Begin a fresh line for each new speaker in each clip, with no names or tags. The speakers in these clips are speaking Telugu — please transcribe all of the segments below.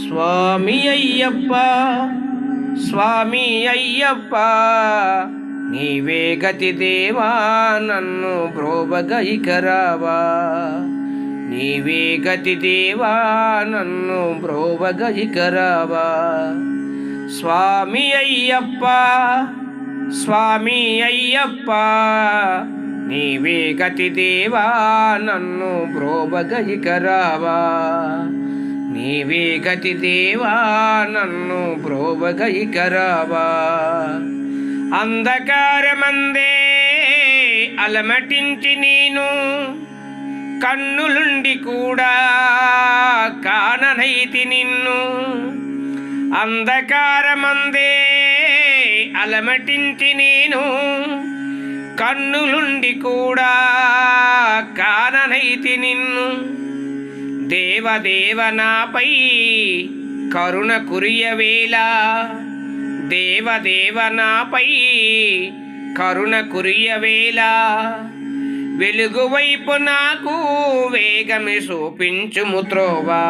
స్వామి అయ్యప్ప స్వామి అయ్యప్ప నీవే గతి దేవా నన్ను బ్రోవగైకరావా నీవే గతి దేవా నన్ను బ్రోవగైకరావా స్వామి అయ్యప్ప స్వామి అయ్యప్ప నీవే గతి దేవా నన్ను బ్రోవగైకరావా నీవే గతి దేవా నన్ను బ్రోవగైకరావా అంధకారమందే అలమటించి నేను కన్నులుండి కూడా కాననైతి నిన్ను అంధకారమందే అలమటించి నేను కన్నులుండి కూడా కాననైతి నిన్ను దేవదేవ నాపై కరుణ కురియవేళ దేవదేవ నాపై కరుణ కురియవేళ వెలుగు వైపు నాకు వేగమి చూపించుము త్రోవా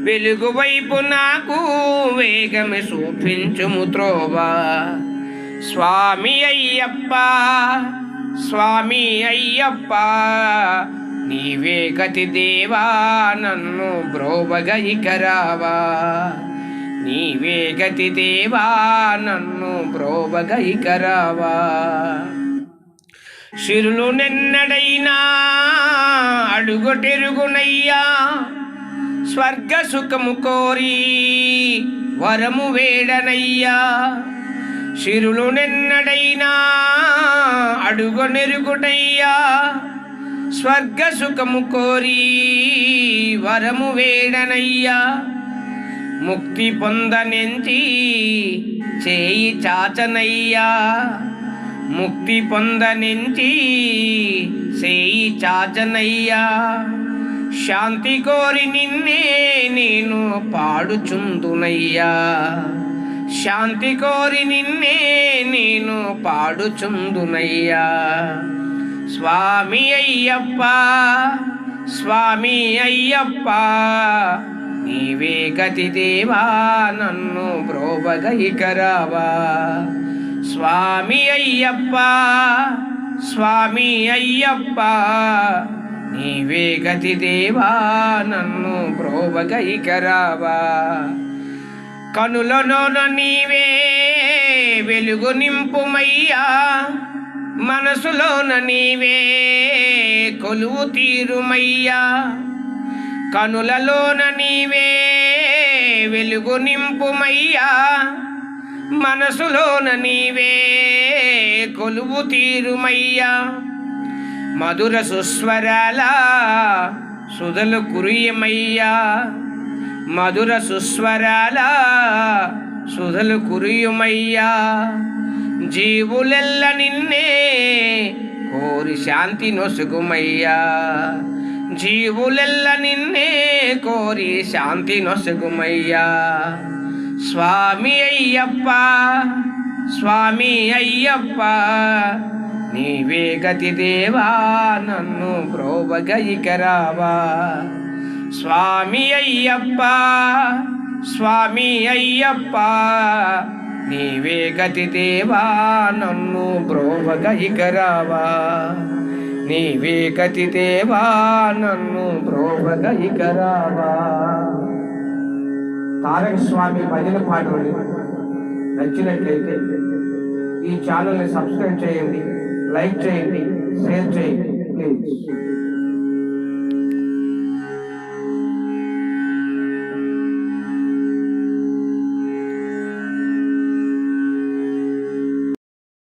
వెలుగు వైపు నాకు వేగమి చూపించుము త్రోవా స్వామి అయ్యప్ప స్వామి అయ్యప్ప నీవే గతి దేవా నన్ను బ్రోవగైకరావా నీవే గతి దేవా నన్ను బ్రోవగైకరావా సిరులు నిన్నడైనా అడుగొటెరుగునయ్యా స్వర్గ సుఖము కోరి వరము వేడనయ్యా సిరులు నిన్నడైనా అడుగొనెరుగుటయ్యా స్వర్గ సుఖము కోరి వరము వేడనయ్యా ముక్తి పొందనెంచి చేయి చాచనయ్యా ముక్తి పొందనెంచి చేయి చాచనయ్యా శాంతి కోరి నిన్నే నేను పాడుచుందునయ్యా శాంతి కోరి నిన్నే నేను పాడుచుందునయ్యా స్వామి అయ్యప్ప స్వామి అయ్యప్ప నీవే గతి దేవా నన్ను బ్రోవగైకరావా స్వామి అయ్యప్ప స్వామి అయ్యప్ప నీవే గతి దేవా నన్ను బ్రోవగైకరావా కనులలోన నీవే వెలుగు నింపుమయ్యా మనసులోన నీవే కొలువు తీరుమయ్యా కనులలోన నీవే వెలుగు నింపుమయ్యా మనసులోన నీవే కొలువు తీరుమయ్యా మధుర సుస్వరాల సుధలు కురియమయ్యా మధుర సుస్వరాల సుధలు కురియుమయ్యా జీవులెల్ల నిన్నే కోరి శాంతి నొసుగుమయ్యా జీవులెల్ల నిన్నే కోరి శాంతి నొసుగుమయ్యా స్వామి అయ్యప్ప స్వామి అయ్యప్ప నీవే గతి దేవా నన్ను బ్రోవగైకరావా స్వామి అయ్యప్ప స్వామి అయ్యప్ప నీవే గతి దేవా నన్ను బ్రోవగైకరావా నీవే గతి దేవా నన్ను బ్రోవగైకరావా తారక స్వామి భజన పాటలు నచ్చినట్లయితే ఈ ఛానల్ని సబ్స్క్రైబ్ చేయండి, లైక్ చేయండి, షేర్ చేయండి ప్లీజ్.